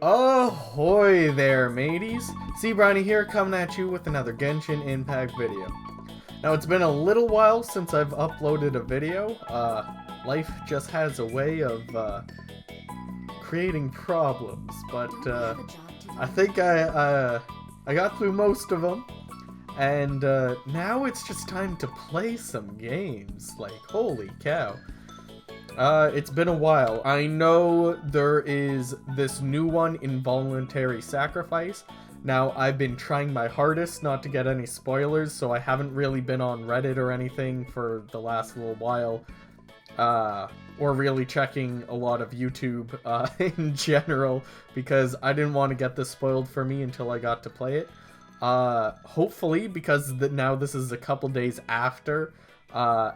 Ahoy there, mateys! See, Briney here, coming at you with another Genshin Impact video. Now, it's been a little while since I've uploaded a video. Life just has a way of creating problems, but I think I got through most of them, and now it's just time to play some games. Like, holy cow. It's been a while. I know there is this new one, Involuntary Sacrifice. Now, I've been trying my hardest not to get any spoilers, so I haven't really been on Reddit or anything for the last little while. Or really checking a lot of YouTube, in general, because I didn't want to get this spoiled for me until I got to play it. Hopefully, because now this is a couple days after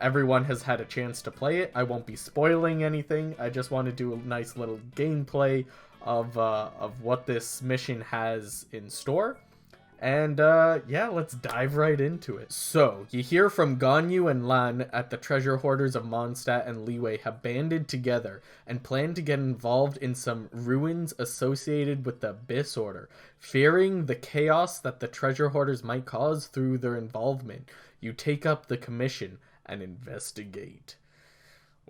everyone has had a chance to play it, I won't be spoiling anything. I just want to do a nice little gameplay of what this mission has in store. And yeah, let's dive right into it. So, you hear from Ganyu and Lan at the treasure hoarders of Mondstadt and Liyue have banded together and plan to get involved in some ruins associated with the Abyss Order. Fearing the chaos that the treasure hoarders might cause through their involvement, you take up the commission and investigate.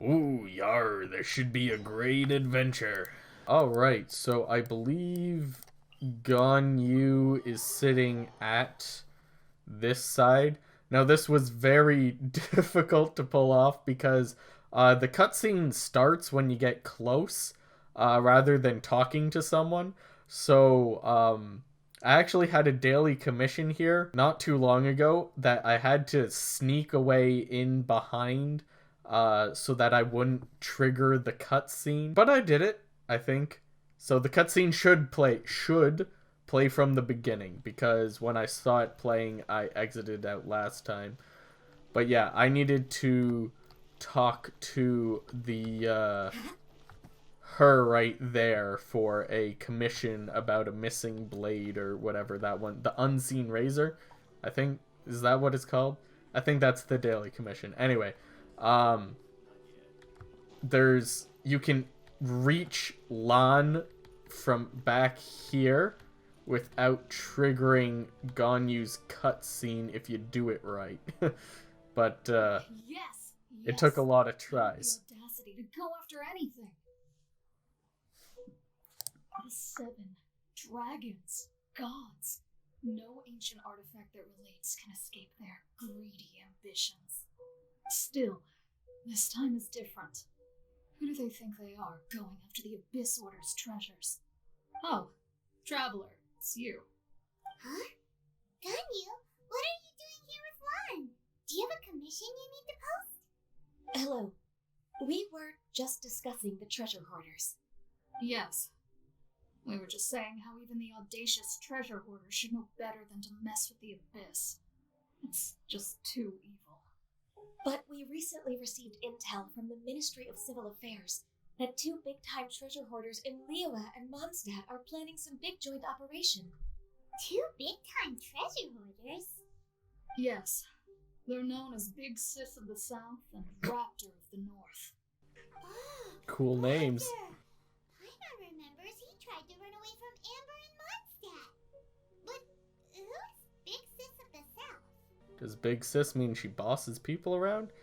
Ooh, yar, this should be a great adventure. Alright, so I believe Ganyu is sitting at this side. Now, this was very difficult to pull off because the cutscene starts when you get close rather than talking to someone. So I actually had a daily commission here not too long ago that I had to sneak away in behind so that I wouldn't trigger the cutscene. But I did it, I think. So the cutscene should play from the beginning, because when I saw it playing, I exited out last time. But yeah, I needed to talk to the her right there for a commission about a missing blade or whatever that one, the Unseen Razor, I think, is that what it's called? I think that's the daily commission. Anyway, you can reach Lan from back here without triggering Ganyu's cutscene if you do it right. But yes, it took a lot of tries. The audacity to go after anything. The 7 dragons, gods. No ancient artifact that relates can escape their greedy ambitions. Still, this time is different. Who do they think they are, going after the Abyss Order's treasures? Oh, Traveler, it's you. Huh? Ganyu, what are you doing here with Lan? Do you have a commission you need to post? Hello. We were just discussing the treasure hoarders. Yes. We were just saying how even the audacious treasure hoarders should know better than to mess with the Abyss. It's just too evil. But we recently received intel from the Ministry of Civil Affairs that 2 big-time treasure hoarders in Liyue and Mondstadt are planning some big joint operation. 2 big-time treasure hoarders? Yes. They're known as Big Sis of the South and Raptor of the North. Oh, cool names. Paimon remembers he tried to run away from Amber and Mondstadt. But who's Big Sis of the South? Does Big Sis mean she bosses people around?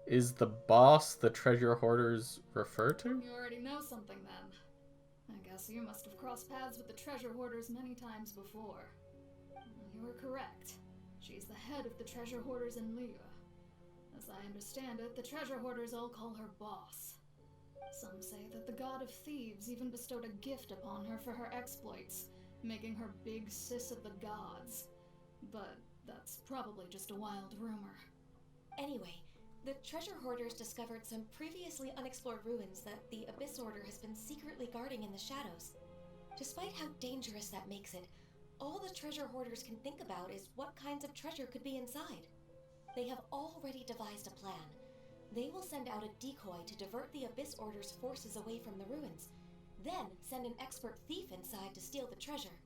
Is the boss the treasure hoarders refer to? You already know something then. I guess you must have crossed paths with the treasure hoarders many times before. You were correct. She's the head of the treasure hoarders in Liyue. As I understand it, the treasure hoarders all call her boss. Some say that the god of thieves even bestowed a gift upon her for her exploits, making her Big Sis of the gods. But that's probably just a wild rumor. Anyway, the treasure hoarders discovered some previously unexplored ruins that the Abyss Order has been secretly guarding in the shadows. Despite how dangerous that makes it, all the treasure hoarders can think about is what kinds of treasure could be inside. They have already devised a plan. They will send out a decoy to divert the Abyss Order's forces away from the ruins, then send an expert thief inside to steal the treasure.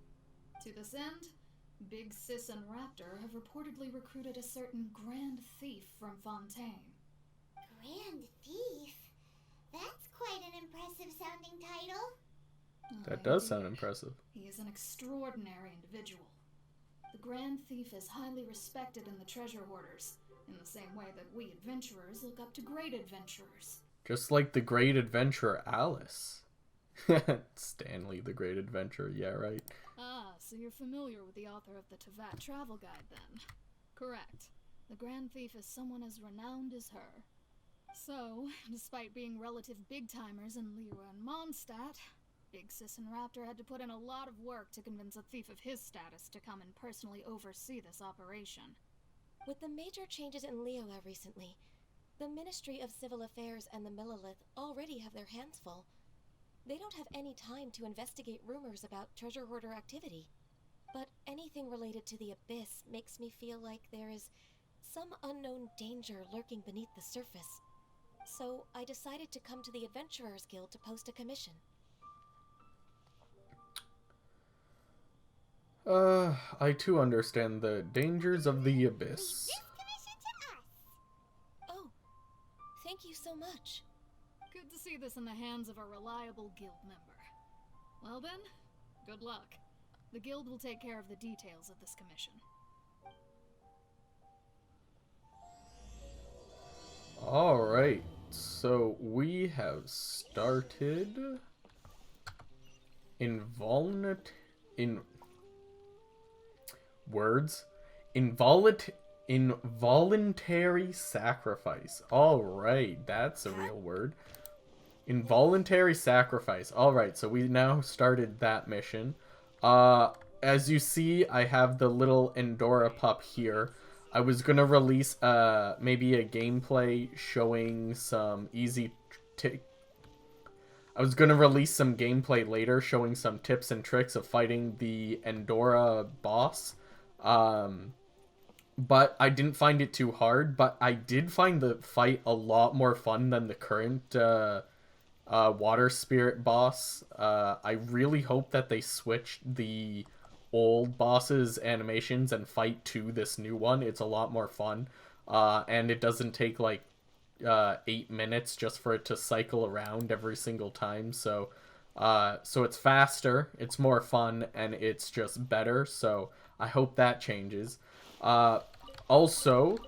To this end, Big Sis and Raptor have reportedly recruited a certain Grand Thief from Fontaine. Grand Thief? That's quite an impressive sounding title. That does sound impressive. He is an extraordinary individual. The Grand Thief is highly respected in the Treasure Hoarders, in the same way that we adventurers look up to great adventurers. Just like the great adventurer Alice. Stanley the Great Adventurer, yeah, right. Ah, so you're familiar with the author of the Tevat Travel Guide, then? Correct. The Grand Thief is someone as renowned as her. So, despite being relative big-timers in Liyue and Mondstadt, Big Sis and Raptor had to put in a lot of work to convince a thief of his status to come and personally oversee this operation. With the major changes in Liyue recently, the Ministry of Civil Affairs and the Millelith already have their hands full. They don't have any time to investigate rumors about treasure hoarder activity. But anything related to the Abyss makes me feel like there is some unknown danger lurking beneath the surface. So I decided to come to the Adventurers Guild to post a commission. I too understand the dangers of the Abyss. This commission to us. Oh, thank you so much. Good to see this in the hands of a reliable guild member. Well then, good luck. The guild will take care of the details of this commission. Alright, so we have started involuntary sacrifice. Alright, that's a real word. Involuntary sacrifice. Alright, so we now started that mission. As you see, I have the little Endora pup here. I was gonna release maybe a gameplay showing some I was gonna release some gameplay later showing some tips and tricks of fighting the Endora boss. But I didn't find it too hard, but I did find the fight a lot more fun than the current water spirit boss. I really hope that they switched the old boss's animations and fight to this new one. It's a lot more fun, and it doesn't take like 8 minutes just for it to cycle around every single time. So it's faster, it's more fun, and it's just better. So I hope that changes. Also,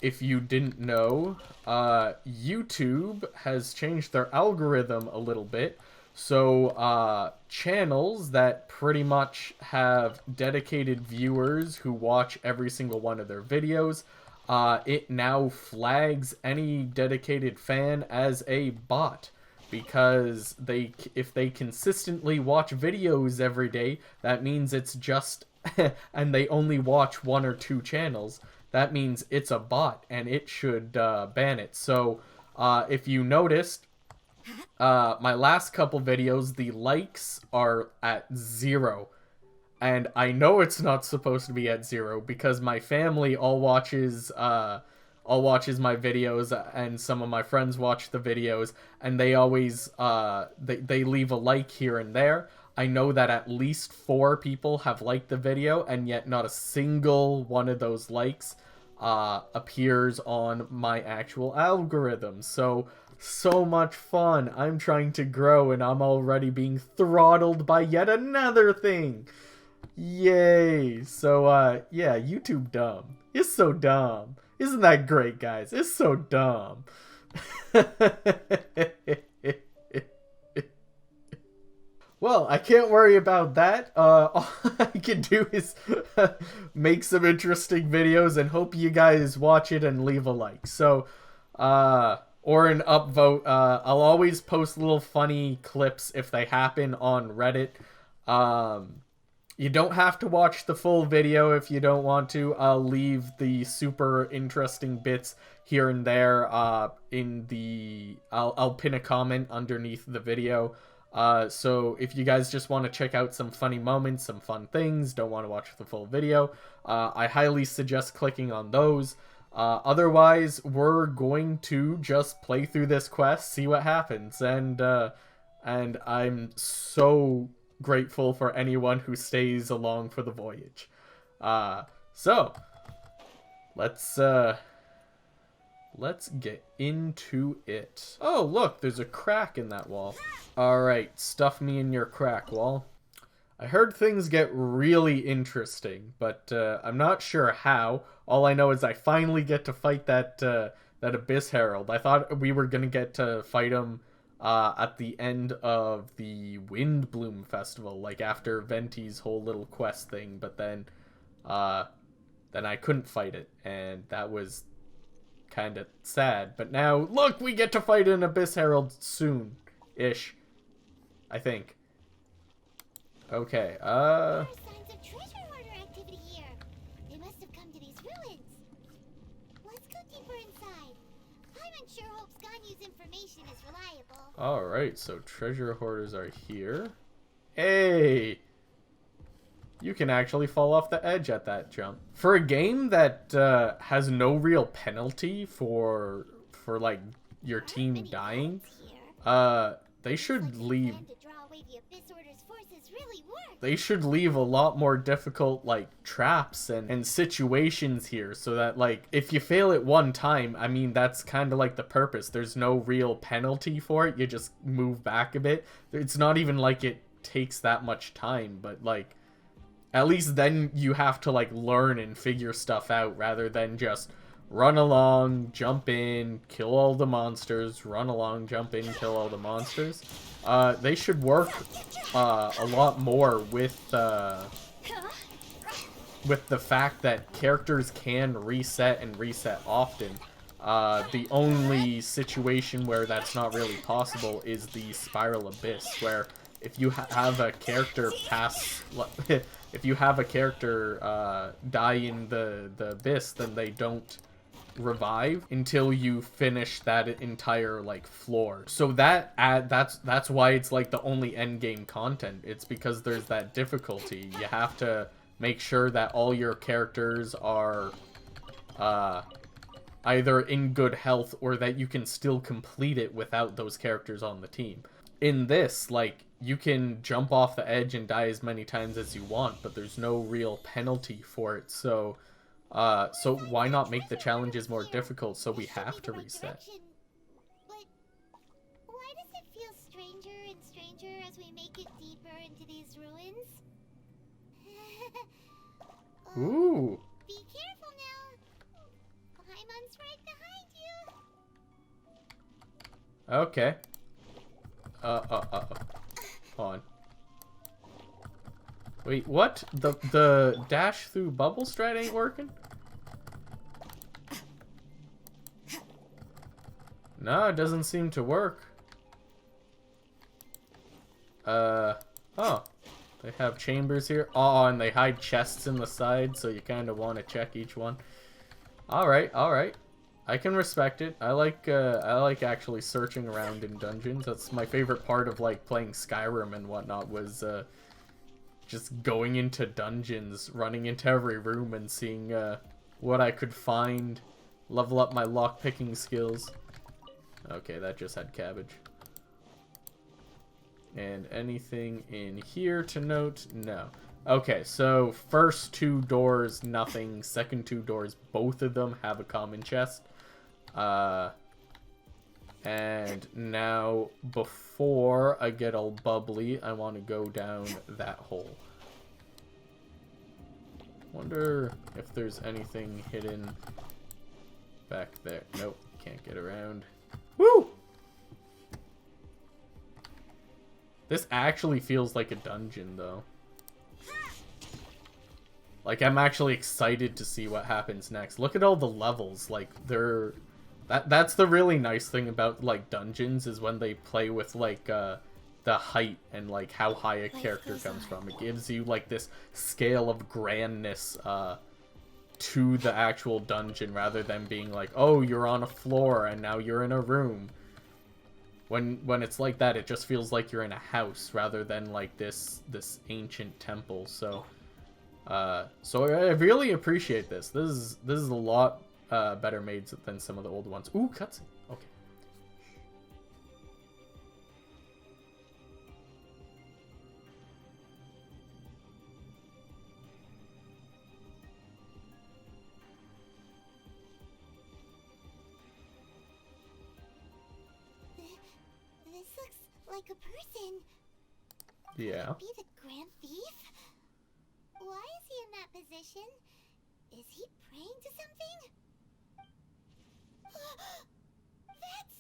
if you didn't know, YouTube has changed their algorithm a little bit. So, channels that pretty much have dedicated viewers who watch every single one of their videos, it now flags any dedicated fan as a bot. Because if they consistently watch videos every day, that means it's just, and they only watch 1 or 2 channels, that means it's a bot, and it should ban it. So, if you noticed, my last couple videos, the likes are at 0. And I know it's not supposed to be at 0 because my family all watches my videos, and some of my friends watch the videos, and they always they leave a like here and there. I know that at least 4 people have liked the video, and yet not a single one of those likes appears on my actual algorithm. So much fun. I'm trying to grow, and I'm already being throttled by yet another thing. Yay. So, yeah, YouTube dumb. It's so dumb. Isn't that great, guys? It's so dumb. Well, I can't worry about that. All I can do is make some interesting videos and hope you guys watch it and leave a like. So, or an upvote. I'll always post little funny clips if they happen on Reddit. You don't have to watch the full video if you don't want to. I'll leave the super interesting bits here and there I'll pin a comment underneath the video. So if you guys just want to check out some funny moments, some fun things, don't want to watch the full video, I highly suggest clicking on those. Otherwise, we're going to just play through this quest, see what happens, and I'm so grateful for anyone who stays along for the voyage. So let's Let's get into it. Oh, look, there's a crack in that wall. Alright, stuff me in your crack wall. I heard things get really interesting, but I'm not sure how. All I know is I finally get to fight that Abyss Herald. I thought we were gonna get to fight him at the end of the Windbloom Festival, like after Venti's whole little quest thing, but then I couldn't fight it, and that was kind of sad. But now, look, we get to fight an Abyss Herald soon-ish, I think. Okay, There are signs of treasure hoarder activity here. They must have come to these ruins. Let's go deeper inside. I'm unsure Hope's Ganyu's information is reliable. Alright, so treasure hoarders are here. Hey! You can actually fall off the edge at that jump. For a game that has no real penalty for like your team dying, they should leave. They should leave a lot more difficult like traps and situations here, so that like if you fail it one time, I mean that's kind of like the purpose. There's no real penalty for it. You just move back a bit. It's not even like it takes that much time, but like at least then you have to like learn and figure stuff out rather than just run along, jump in, kill all the monsters, run along, jump in, kill all the monsters. They should work a lot more with the fact that characters can reset and reset often. The only situation where that's not really possible is the Spiral Abyss, where if you have a character pass... if you have a character die in the Abyss, then they don't revive until you finish that entire like floor. So that's why it's like the only end game content. It's because there's that difficulty. You have to make sure that all your characters are either in good health or that you can still complete it without those characters on the team. In this, like, you can jump off the edge and die as many times as you want, but there's no real penalty for it. So why not make the challenges more difficult so we have to reset? But why does it feel stranger and stranger as we make it deeper into these ruins? Ooh. Be careful now. Paimon's right behind you. Okay. Hold on. Wait, what? The dash through bubble strat ain't working? No, it doesn't seem to work. Oh. They have chambers here. Oh, and they hide chests in the side, so you kind of want to check each one. Alright, alright. I can respect it. I like actually searching around in dungeons. That's my favorite part of like playing Skyrim and whatnot, was just going into dungeons, running into every room and seeing what I could find, level up my lockpicking skills. Okay, that just had cabbage. And anything in here to note? No. Okay, so first two doors, nothing. Second two doors, both of them have a common chest. And now, before I get all bubbly, I want to go down that hole. Wonder if there's anything hidden back there. Nope, can't get around. Woo! This actually feels like a dungeon, though. Like, I'm actually excited to see what happens next. Look at all the levels. Like, they're... That's the really nice thing about, like, dungeons, is when they play with, like, the height and, like, how high a character comes from. It gives you, like, this scale of grandness, to the actual dungeon, rather than being like, oh, you're on a floor and now you're in a room. When it's like that, it just feels like you're in a house, rather than, like, this ancient temple, so... So I really appreciate this. This is a lot better made than some of the old ones. Ooh, cutscene. Okay. like a person. Yeah. Could it be the Grand Thief? Why is he in that position? Is he praying to something? That's...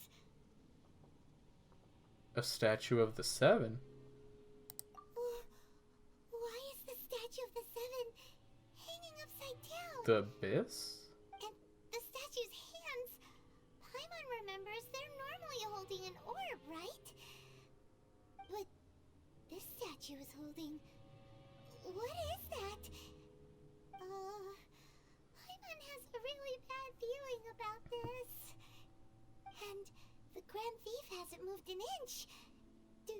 A statue of the Seven. Why is the statue of the Seven hanging upside down? The Abyss? And the statue's hands... Paimon remembers they're normally holding an orb, right? But this statue is holding... What is that? Paimon has a really bad feeling about this. And the Grand Thief hasn't moved an inch. Do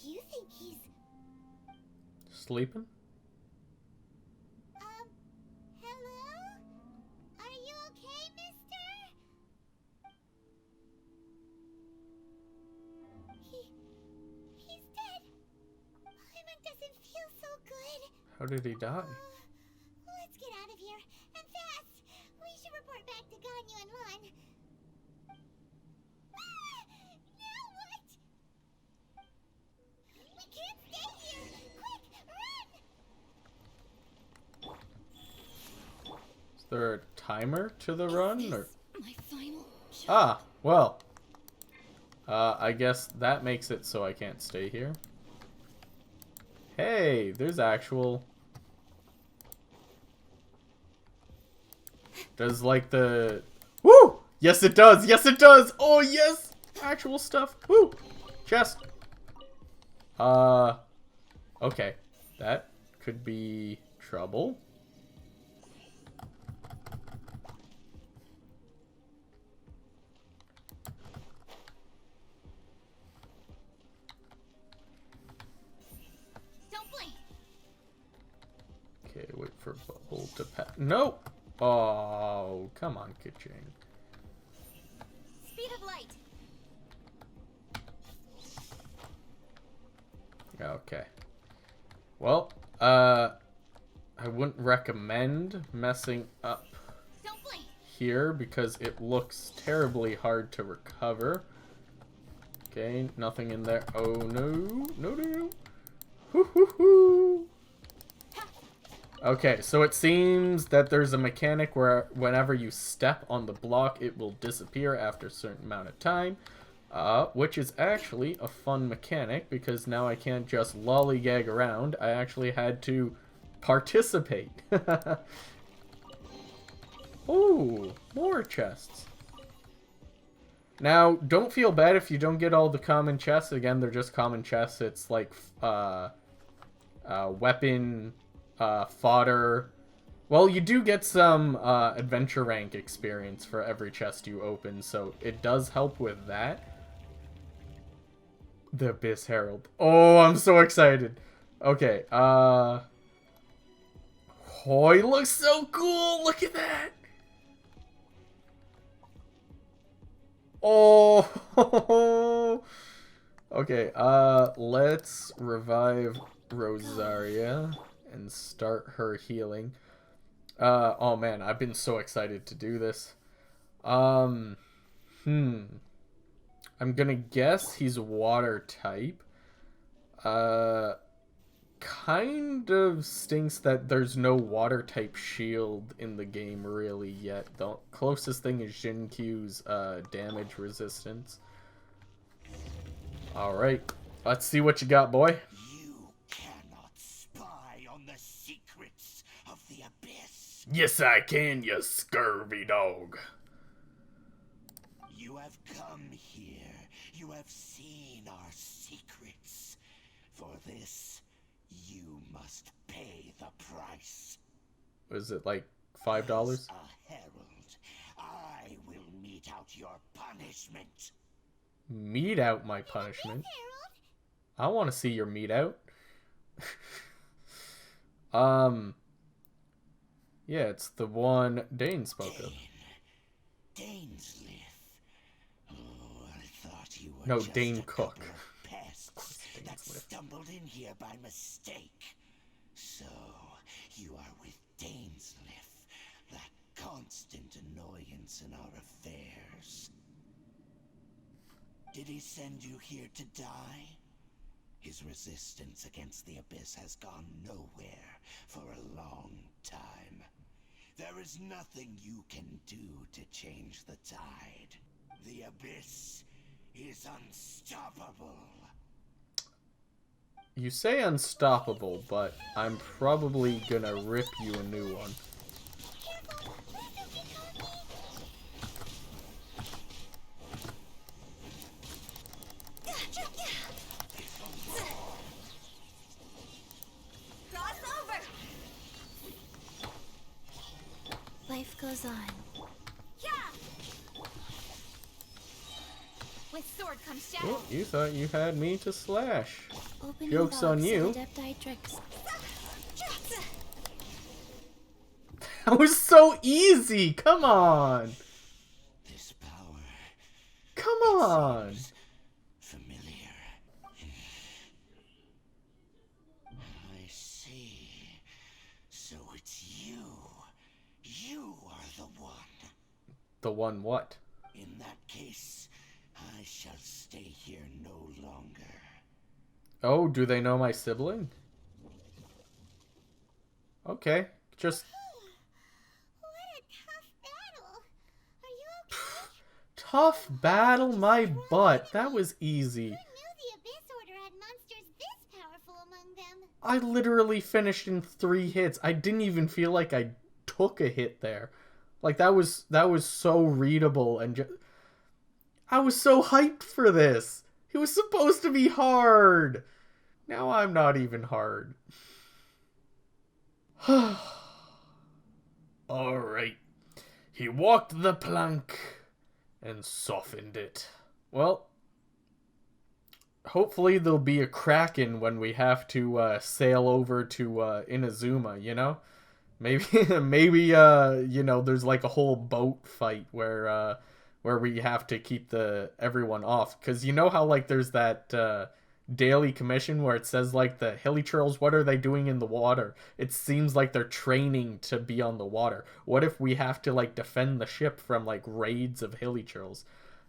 you think he's... Sleeping? Hello? Are you okay, mister? He's dead. Paimon doesn't feel so good. How did he die? Let's get out of here, and fast! We should report back to Ganyu and Lon. Now what? We can't stay here! Quick, run! Is there a timer to the run? Or... My final shot. Ah, well. I guess that makes it so I can't stay here. Hey, there's actual... Does like the... Woo! Yes, it does! Yes, it does! Oh, yes! Actual stuff. Woo! Chest. Okay. That could be trouble. Don't blink! Okay, wait for bubble to pass. No! Oh, come on, Kaching. Speed of light! Okay. Well, I wouldn't recommend messing up Don't blink! here because it looks terribly hard to recover. Okay, nothing in there. Oh no, no, no. Hoo hoo hoo. Okay, so it seems that there's a mechanic where whenever you step on the block, it will disappear after a certain amount of time. Which is actually a fun mechanic because now I can't just lollygag around. I actually had to participate. Ooh, more chests. Now, don't feel bad if you don't get all the common chests. Again, they're just common chests. It's like weapon, fodder. Well, you do get some adventure rank experience for every chest you open, so it does help with that. The Abyss Herald. Oh, I'm so excited. Okay, oh, he looks so cool. Look at that. Oh. Okay, let's revive Rosaria and start her healing. Oh man, I've been so excited to do this. I'm gonna guess he's water type. Kind of stinks that there's no water type shield in the game really yet. The closest thing is Jinkyu's damage resistance. Alright, let's see what you got, boy. You cannot spy on the secrets of the Abyss. Yes, I can, you scurvy dog. You have come here. You have seen our secrets. For this, you must pay the price. Was it like $5? As a herald, I will mete out your punishment. Mete out my punishment? I want to see your meat out. Yeah, it's the one Dane spoke of. Dainsliff. Oh, I thought you were No, just Dane a Cook. couple of pests that stumbled in here by mistake. So, you are with Dainsliff, that constant annoyance in our affairs. Did he send you here to die? His resistance against the Abyss has gone nowhere for a long time. There is nothing you can do to change the tide. The Abyss is unstoppable. You say unstoppable, but I'm probably gonna rip you a new one. Careful! Please don't get cocky! Cross over! Life goes on. Yeah! With sword comes shadow. Oh, you thought you had me to slash. Opening Joke's on box you. of Adepti tricks. That was so easy! Come on! This power Come on! seems familiar. I see. So it's you. You are the one. The one what? In that case, I shall stay here no longer. Oh, do they know my sibling? Okay, just... What a tough battle! Are you okay? Tough battle my butt. That was easy. Who knew the Abyss Order had monsters this powerful among them? I literally finished in 3 hits. I didn't even feel like I took a hit there. Like, that was so readable and I was so hyped for this. It was supposed to be hard. Now I'm not even hard. Alright. He walked the plank and softened it. Well, hopefully there'll be a kraken when we have to sail over to Inazuma, you know? Maybe, you know, there's like a whole boat fight where we have to keep everyone off. Because you know how, like, there's that daily commission where it says, like, the hilichurls, what are they doing in the water? It seems like they're training to be on the water. What if we have to, like, defend the ship from, like, raids of hilichurls?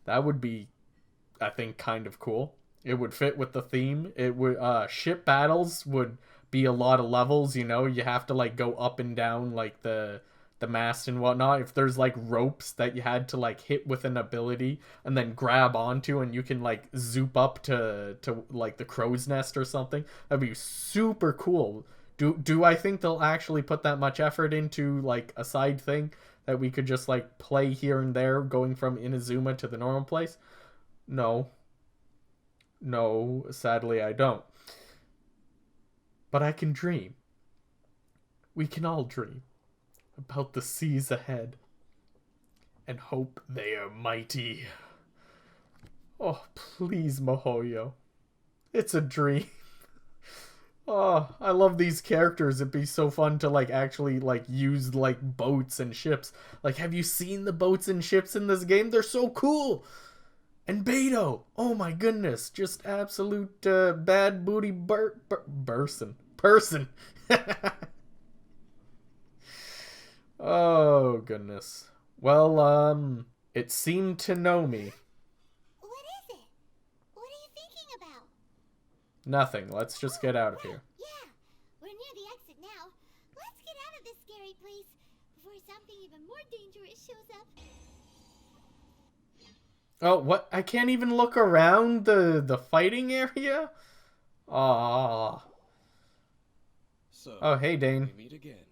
That would be, I think, kind of cool. It would fit with the theme. It would, ship battles would be a lot of levels, you know? You have to, like, go up and down, like, the mast and whatnot. If there's, like, ropes that you had to, like, hit with an ability and then grab onto, and you can, like, zoop up to like, the crow's nest or something, that'd be super cool. Do I think they'll actually put that much effort into, like, a side thing that we could just, like, play here and there going from Inazuma to the normal place? No, sadly I don't. But I can dream. We can all dream about the seas ahead and hope they are mighty. Oh, please, Mihoyo. It's a dream. Oh, I love these characters. It'd be so fun to, like, actually, like, use, like, boats and ships. Like, have you seen the boats and ships in this game? They're so cool. And Beto, oh my goodness, just absolute bad booty person. Oh goodness. Well, it seemed to know me. What is it? What are you thinking about? Nothing. Let's just get out of here. Yeah, we're near the exit now. Let's get out of this scary place before something even more dangerous shows up. Oh, what? I can't even look around the fighting area? Ah. So, Oh, hey, Dane. we meet again.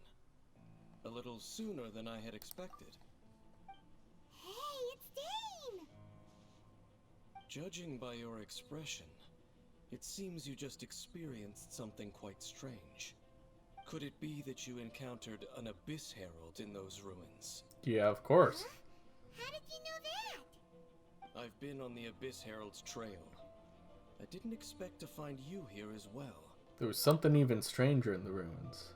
A little sooner than I had expected. Hey, it's Dane! Judging by your expression, it seems you just experienced something quite strange. Could it be that you encountered an Abyss Herald in those ruins? Yeah, of course. Huh? How did you know that? I've been on the Abyss Herald's trail. I didn't expect to find you here as well. There was something even stranger in the ruins.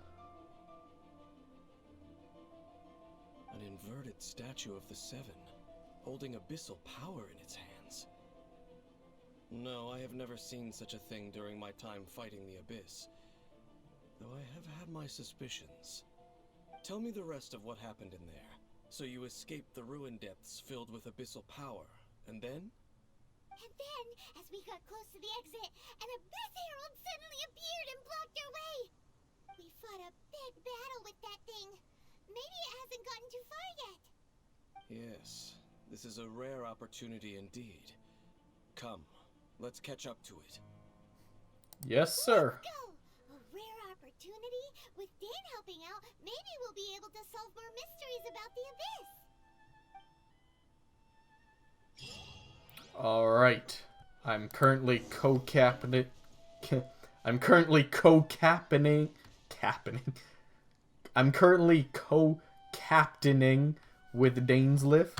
An inverted statue of the Seven, holding abyssal power in its hands. No, I have never seen such a thing during my time fighting the Abyss, though I have had my suspicions. Tell me the rest of what happened in there. So you escaped the ruin depths filled with abyssal power, and then? And then, as we got close to the exit, an Abyss Herald suddenly appeared and blocked our way. We fought a big battle with that thing. Maybe it hasn't gotten too far yet. Yes, this is a rare opportunity indeed. Come, let's catch up to it. Yes, sir. Let's go! A rare opportunity? With Dan helping out, maybe we'll be able to solve more mysteries about the Abyss. All right. I'm currently co-captaining. I'm currently co-captaining. I'm currently co-captaining with Dainsliff,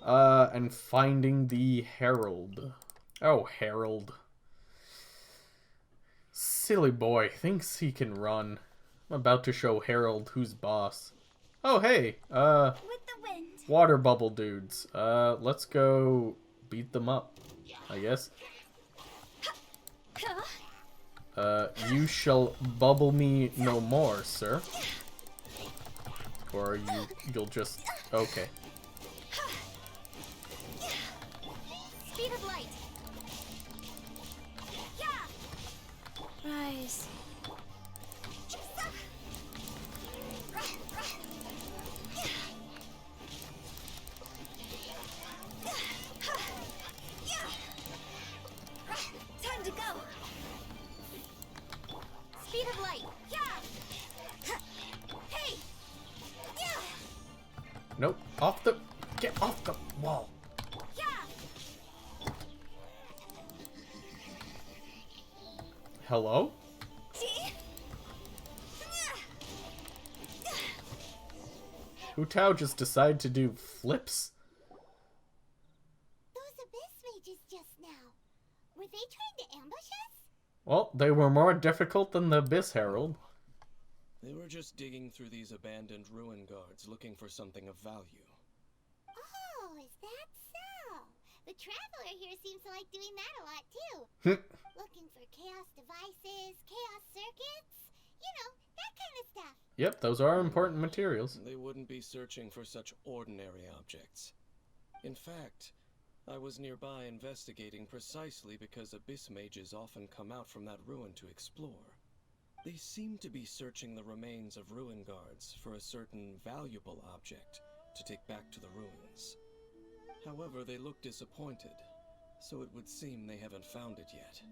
and finding the Herald. Oh, Herald. Silly boy, thinks he can run. I'm about to show Herald who's boss. Oh, hey, With the wind. water bubble dudes. Let's go beat them up, I guess. You shall bubble me no more, sir. Or you'll just... Okay. Speed of light. Rise. Time to go. Speed of light. Hey. Nope. Off the... Get off the wall. Hello? Hu Tao just decided to do flips? Those Abyss mages just now. Were they trying to ambush us? Well, they were more difficult than the Abyss Herald. They were just digging through these abandoned ruin guards looking for something of value. Oh, is that so? The Traveler here seems to like doing that a lot too. Looking for chaos devices, chaos circuits, you know, that kind of stuff. Yep, those are important materials. They wouldn't be searching for such ordinary objects. In fact, I was nearby investigating precisely because Abyss mages often come out from that ruin to explore. They seem to be searching the remains of ruin guards for a certain valuable object to take back to the ruins. However, they look disappointed, so it would seem they haven't found it yet.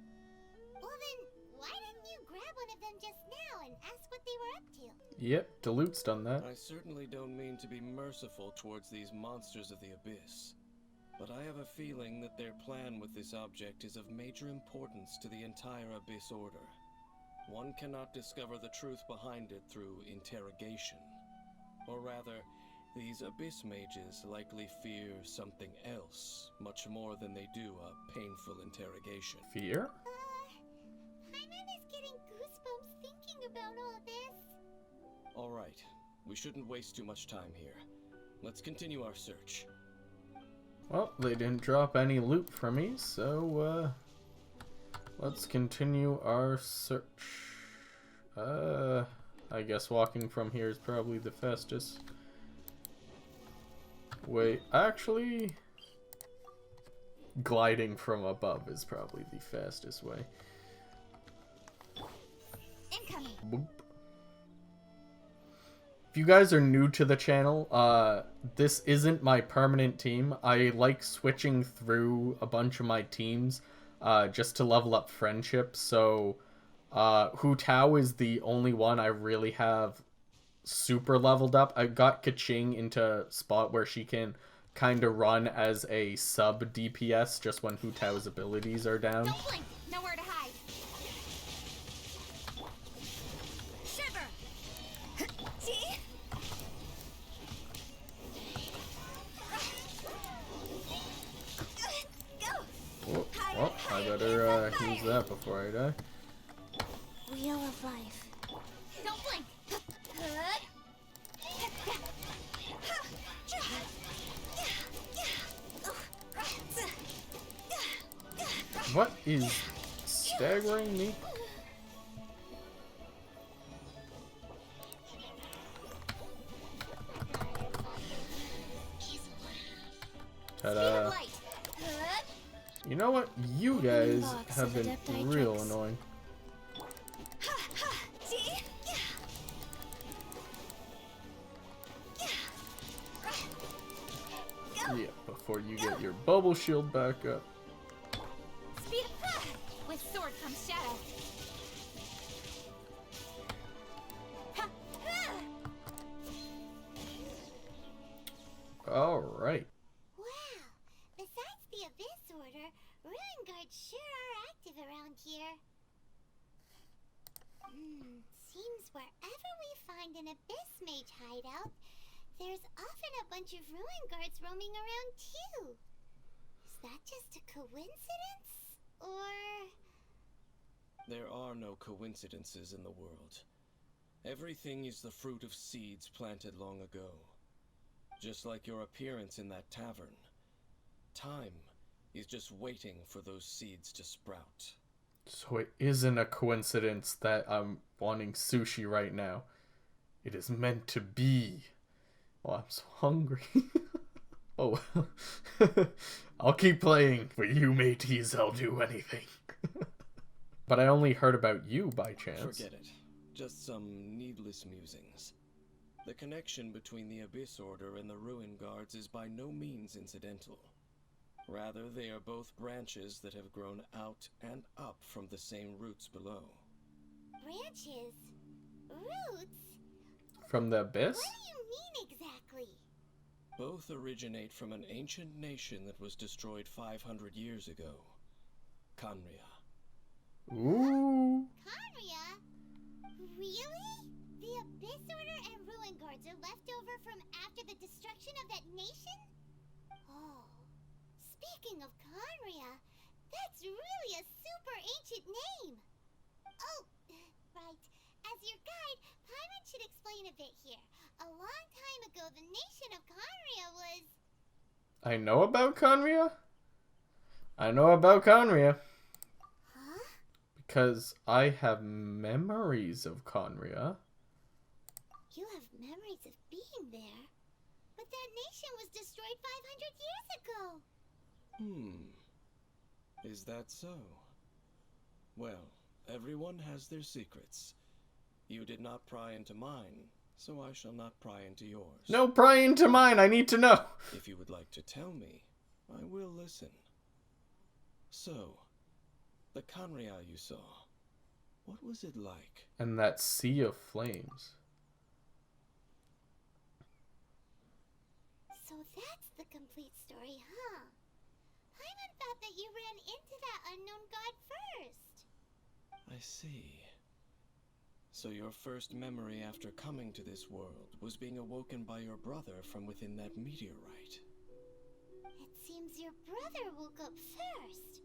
Well then, why didn't you grab one of them just now and ask what they were up to? Yep, Duluth's done that. I certainly don't mean to be merciful towards these monsters of the Abyss, but I have a feeling that their plan with this object is of major importance to the entire Abyss Order. One cannot discover the truth behind it through interrogation. Or rather, these Abyss mages likely fear something else, much more than they do a painful interrogation. Fear? Paimon is getting goosebumps thinking about all this. Alright, we shouldn't waste too much time here. Let's continue our search. Well, they didn't drop any loot for me, so, let's continue our search. I guess walking from here is probably the fastest. Wait, actually... gliding from above is probably the fastest way. Incoming. Boop. If you guys are new to the channel, this isn't my permanent team. I like switching through a bunch of my teams just to level up friendship. So Hu Tao is the only one I really have super leveled up. I got Kaching into a spot where she can kind of run as a sub DPS just when Hu Tao's abilities are down. Don't blink. Nowhere to hide. Shiver. See? Go. Oh, well, I better use that before I die. Wheel of life. Don't blink. What is staggering me? Ta-da. Light. You know what? You Opening guys box have of been Adepti real tricks. annoying. Ha ha! See? Go! Yeah, before you get your bubble shield back up. Speed up! With sword comes shadow. Ha ha! Alright. Wow. Besides the Abyss Order, Ruin Guards sure are active around here. Seems wherever we find an Abyss Mage hideout, there's often a bunch of Ruin Guards roaming around too. Is that just a coincidence? Or... There are no coincidences in the world. Everything is the fruit of seeds planted long ago. Just like your appearance in that tavern. Time is just waiting for those seeds to sprout. So it isn't a coincidence that I'm wanting sushi right now. It is meant to be. Oh, I'm so hungry. Oh, I'll keep playing. For you, mateys, I'll do anything. But I only heard about you by chance. Forget it. Just some needless musings. The connection between the Abyss Order and the Ruin Guards is by no means incidental. Rather, they are both branches that have grown out and up from the same roots below. branches? Roots? From the Abyss? What do you mean exactly? Both originate from an ancient nation that was destroyed 500 years ago. Khaenri'ah. Ooh. Khaenri'ah? Really? The Abyss Order and Ruin Guards are left over from after the destruction of that nation? Oh. Speaking of Khaenri'ah, that's really a super ancient name. Oh, right. As your guide, Paimon should explain a bit here. A long time ago, the nation of Khaenri'ah was... I know about Khaenri'ah? I know about Khaenri'ah. Huh? Because I have memories of Khaenri'ah. You have memories of being there. But that nation was destroyed 500 years ago. Is that so? Well, everyone has their secrets. You did not pry into mine, so I shall not pry into yours. No, pry into mine. I need to know. If you would like to tell me, I will listen. So, the Khaenri'ah you saw, what was it like? And that sea of flames. So that's the complete story, huh? Paimon thought that you ran into that unknown god first. I see. So your first memory after coming to this world was being awoken by your brother from within that meteorite. It seems your brother woke up first.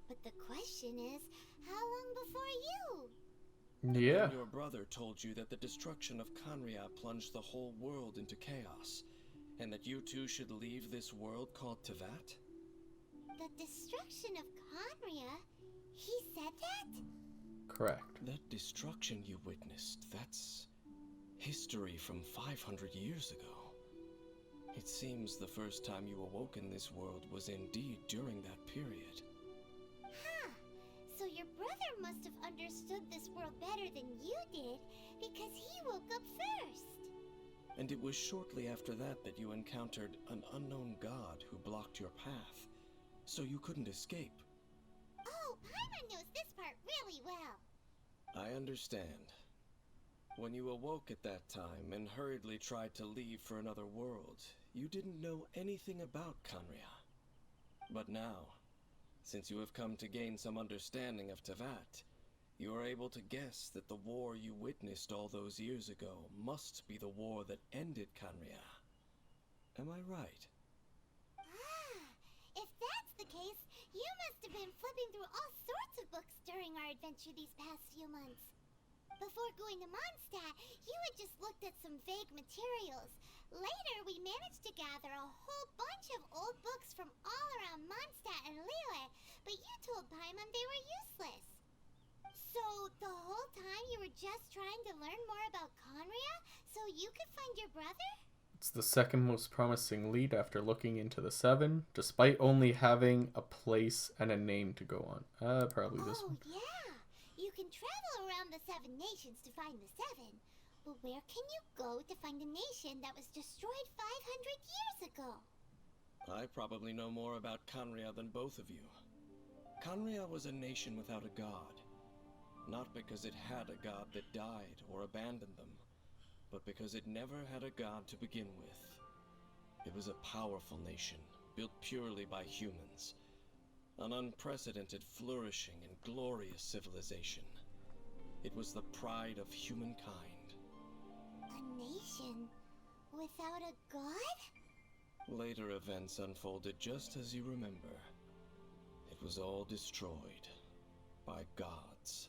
But the question is, how long before you? Yeah. And your brother told you that the destruction of Khaenri'ah plunged the whole world into chaos, and that you two should leave this world called Tevat? The destruction of Khaenri'ah? He said that? Correct. That destruction you witnessed, that's history from 500 years ago. It seems the first time you awoke in this world was indeed during that period. Huh. So your brother must have understood this world better than you did, because he woke up first. And it was shortly after that that you encountered an unknown god who blocked your path, so you couldn't escape. Oh, Paimon knows this part really well. I understand. When you awoke at that time and hurriedly tried to leave for another world, you didn't know anything about Khaenri'ah. But now, since you have come to gain some understanding of Tevat, you are able to guess that the war you witnessed all those years ago must be the war that ended Khaenri'ah. Am I right? If that's the case, you must have been flipping through all sorts of books during our adventure these past few months. Before going to Mondstadt, you had just looked at some vague materials. Later, we managed to gather a whole bunch of old books from all around Mondstadt and Liyue, but you told Paimon they were useless. So, the whole time you were just trying to learn more about Khaenri'ah so you could find your brother? It's the second most promising lead after looking into the 7, despite only having a place and a name to go on. Probably this one. Oh, yeah. You can travel around the 7 nations to find the 7. But where can you go to find a nation that was destroyed 500 years ago? I probably know more about Canria than both of you. Canria was a nation without a god. Not because it had a god that died or abandoned them, but because it never had a god to begin with. It was a powerful nation, built purely by humans. An unprecedented, flourishing, and glorious civilization. It was the pride of humankind. A nation without a god? Later events unfolded just as you remember. It was all destroyed by gods.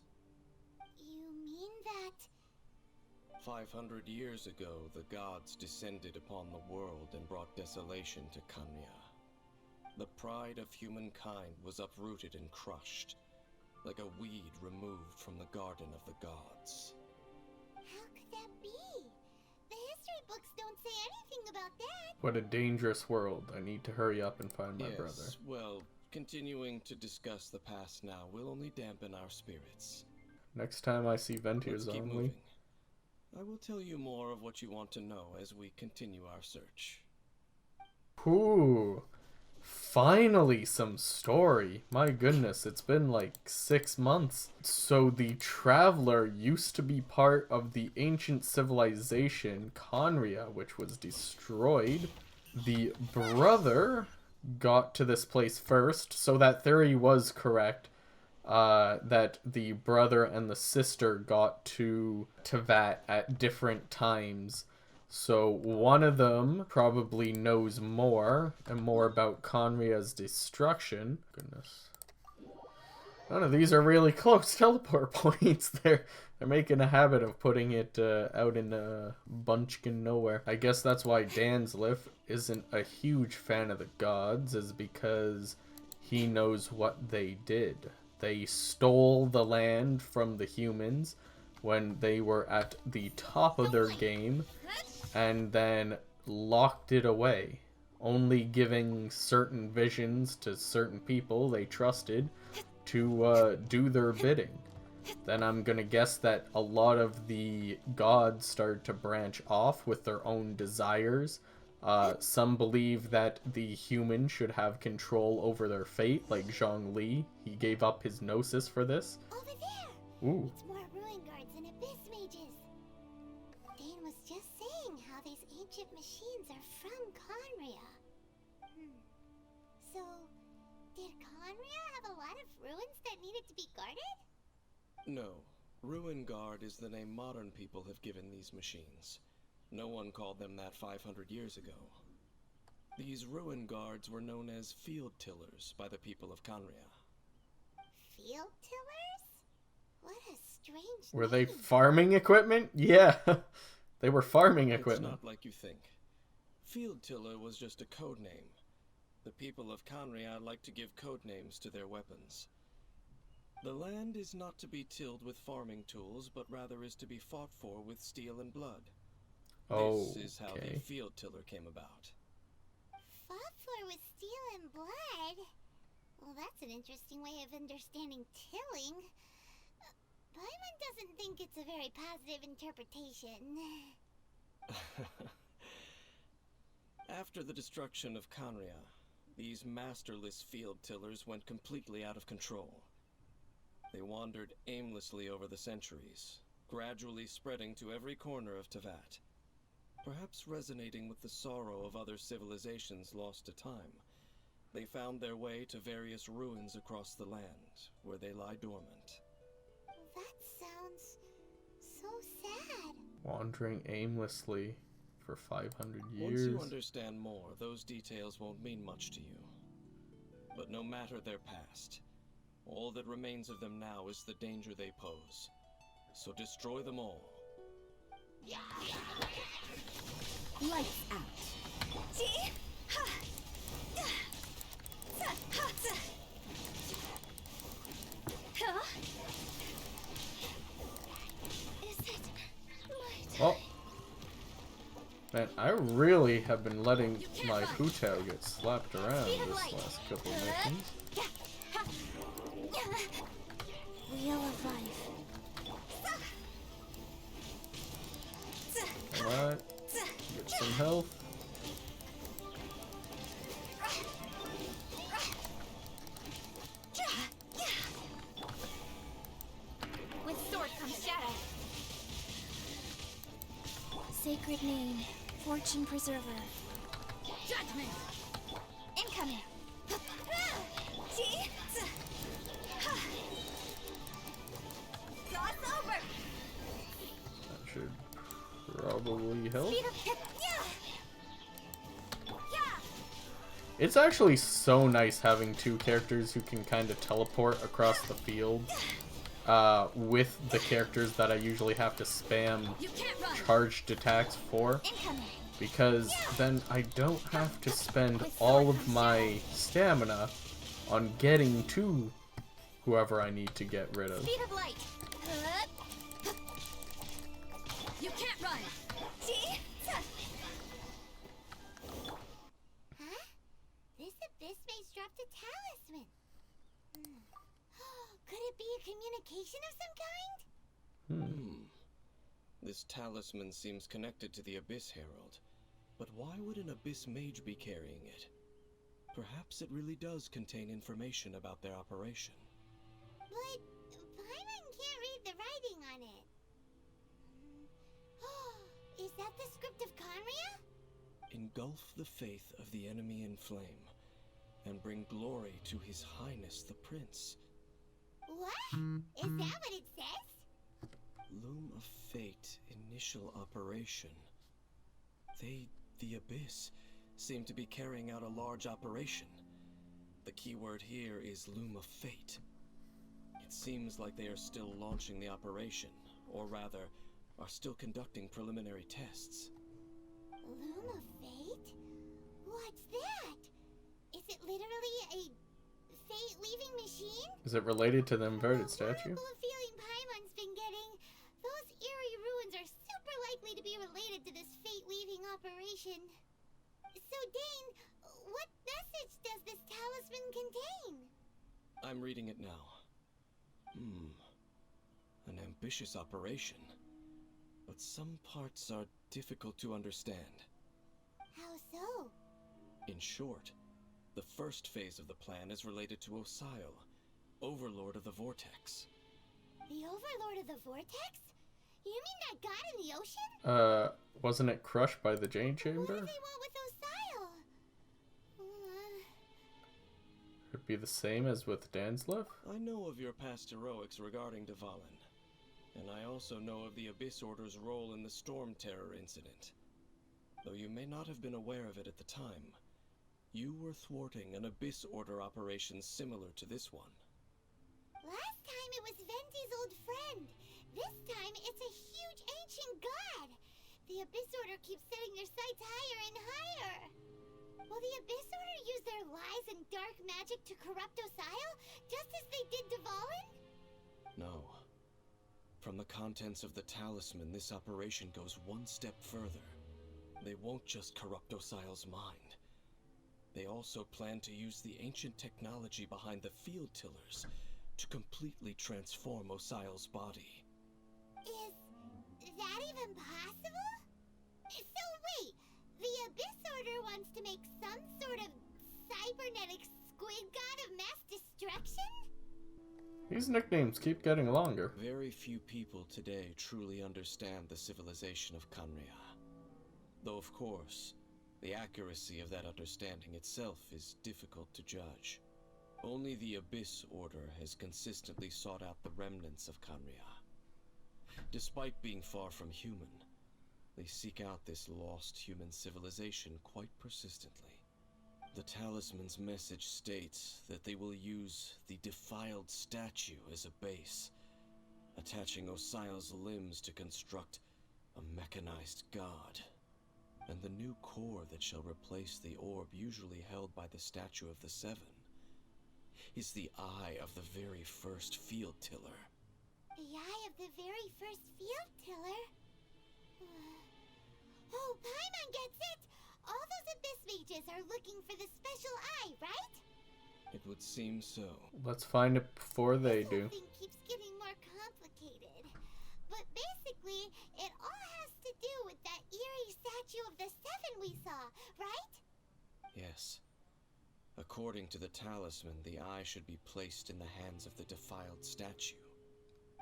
You mean that... 500 years ago, the gods descended upon the world and brought desolation to Canria. The pride of humankind was uprooted and crushed, like a weed removed from the garden of the gods. How could that be? The history books don't say anything about that. What a dangerous world. I need to hurry up and find my brother. Well, continuing to discuss the past now will only dampen our spirits. Next time I see Ventier's Let's keep only. moving. I will tell you more of what you want to know as we continue our search. Ooh. Finally some story. My goodness, it's been like 6 months. So the Traveler used to be part of the ancient civilization Canria, which was destroyed. The brother got to this place first, so that theory was correct. That the brother and the sister got to Teyvat at different times. So one of them probably knows more and more about Canria's destruction. Goodness. None of these are really close teleport points. They're making a habit of putting it out in a bunchkin nowhere. I guess that's why Dansliff isn't a huge fan of the gods, is because he knows what they did. They stole the land from the humans when they were at the top of their game, and then locked it away, only giving certain visions to certain people they trusted to do their bidding. Then I'm gonna guess that a lot of the gods started to branch off with their own desires. Some believe that the human should have control over their fate, like Zhongli. He gave up his gnosis for this. Over there! Ooh. It's more ruin guards and abyss mages. Dane was just saying how these ancient machines are from Canria. So, did Canria have a lot of ruins that needed to be guarded? No. Ruin Guard is the name modern people have given these machines. No one called them that 500 years ago. These ruin guards were known as field tillers by the people of Canria. Field tillers? What a strange Were they name. farming equipment? Yeah, they were farming equipment. It's not like you think. Field tiller was just a code name. The people of Canria like to give code names to their weapons. The land is not to be tilled with farming tools, but rather is to be fought for with steel and blood. This is how the field tiller came about. Fought for with steel and blood? Well, that's an interesting way of understanding tilling. Paimon doesn't think it's a very positive interpretation. After the destruction of Canria, these masterless field tillers went completely out of control. They wandered aimlessly over the centuries, gradually spreading to every corner of Teyvat. Perhaps resonating with the sorrow of other civilizations lost to time, they found their way to various ruins across the land, where they lie dormant. That sounds so sad. Wandering aimlessly for 500 years. Once you understand more, those details won't mean much to you. But no matter their past, all that remains of them now is the danger they pose. So destroy them all. Lights out. Is it my time? Oh, Man, I really have been letting my Hutao get slapped around this last couple of missions. Wheel of life. Alright, get some health. With sword comes shadow. Sacred name. Fortune preserver. Judgment. Incoming. Cross over. That should probably help. Speed of hip. It's actually so nice having two characters who can kind of teleport across the field with the characters that I usually have to spam charged attacks for, because then I don't have to spend all of my stamina on getting to whoever I need to get rid of. Speed of light. You can't run. Huh? This abyss maze dropped a talisman. Could it be a communication of some kind? This talisman seems connected to the Abyss Herald, but why would an Abyss mage be carrying it? Perhaps it really does contain information about their operation. But Paimon can't read the writing on it. Is that the script of Conria? Engulf the faith of the enemy in flame, and bring glory to His Highness the Prince. What? Is that what it says? Loom of Fate initial operation. They, the Abyss, seem to be carrying out a large operation. The keyword here is Loom of Fate. It seems like they are still launching the operation, or rather, are still conducting preliminary tests. Loom of Fate? What's that? Is it literally a fate-leaving machine? Is it related to the inverted statue? Horrible feeling Paimon's been getting. Those eerie ruins are super likely to be related to this fate-leaving operation. So, Dane, what message does this talisman contain? I'm reading it now. An ambitious operation. But some parts are difficult to understand. How so? In short, the first phase of the plan is related to Osial, Overlord of the Vortex. The Overlord of the Vortex? You mean that god in the ocean? Wasn't it crushed by the Jade Chamber? What do they want with Osial? It'd be the same as with Danslev? I know of your past heroics regarding Dvalin, and I also know of the Abyss Order's role in the Storm Terror incident. Though you may not have been aware of it at the time, you were thwarting an Abyss Order operation similar to this one. Last time it was Venti's old friend. This time it's a huge ancient god. The Abyss Order keeps setting their sights higher and higher. Will the Abyss Order use their lies and dark magic to corrupt Osial, just as they did Dvalin? No. From the contents of the talisman, this operation goes one step further. They won't just corrupt Osial's mind. They also plan to use the ancient technology behind the field tillers to completely transform Osial's body. Is that even possible? So wait, the Abyss Order wants to make some sort of cybernetic squid god of mass destruction? These nicknames keep getting longer. Very few people today truly understand the civilization of Conria. Though of course, the accuracy of that understanding itself is difficult to judge. Only the Abyss Order has consistently sought out the remnants of Conria. Despite being far from human, they seek out this lost human civilization quite persistently. The talisman's message states that they will use the defiled statue as a base, attaching Osial's limbs to construct a mechanized god. And the new core that shall replace the orb usually held by the statue of the Seven is the eye of the very first field tiller. The eye of the very first field tiller? Oh, Paimon are looking for the special eye, right? It would seem so. Let's find it before they This do. whole thing keeps getting more complicated. But basically, it all has to do with that eerie statue of the Seven we saw, right? Yes. According to the talisman, the eye should be placed in the hands of the defiled statue,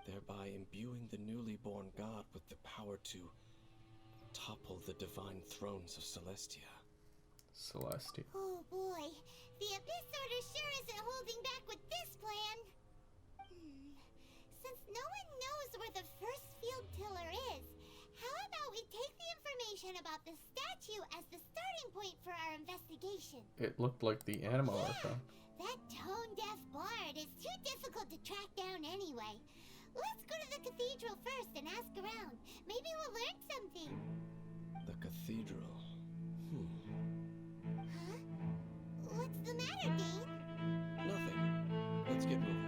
thereby imbuing the newly born god with the power to topple the divine thrones of Celestia. Celestia. Oh boy, the Abyss Order sure isn't holding back with this plan. Since no one knows where the first field tiller is, how about we take the information about the statue as the starting point for our investigation? It looked like the animal archive. That tone-deaf bard is too difficult to track down anyway. Let's go to the cathedral first and ask around. Maybe we'll learn something. The cathedral. Huh? What's the matter, Dane? Nothing. Let's get moving.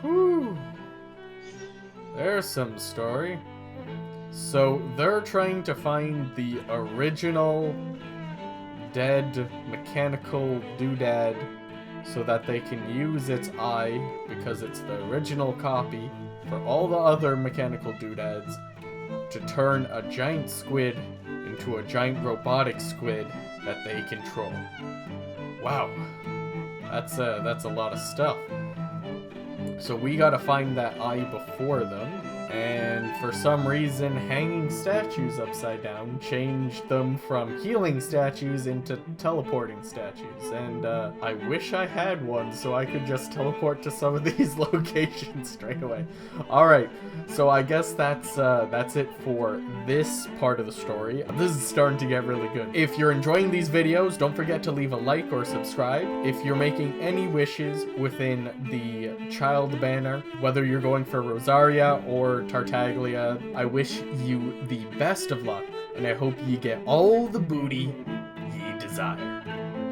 Whew. There's some story. So they're trying to find the original dead mechanical doodad so that they can use its eye, because it's the original copy, for all the other mechanical doodads to turn a giant squid into a giant robotic squid that they control. Wow. That's a lot of stuff. So we gotta find that eye before them, and for some reason hanging statues upside down changed them from healing statues into teleporting statues, and I wish I had one so I could just teleport to some of these locations straight away. Alright, so I guess that's it for this part of the story. This is starting to get really good. If you're enjoying these videos, don't forget to leave a like or subscribe. If you're making any wishes within the child banner, whether you're going for Rosaria or Tartaglia, I wish you the best of luck, and I hope you get all the booty ye desire.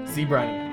See Briney.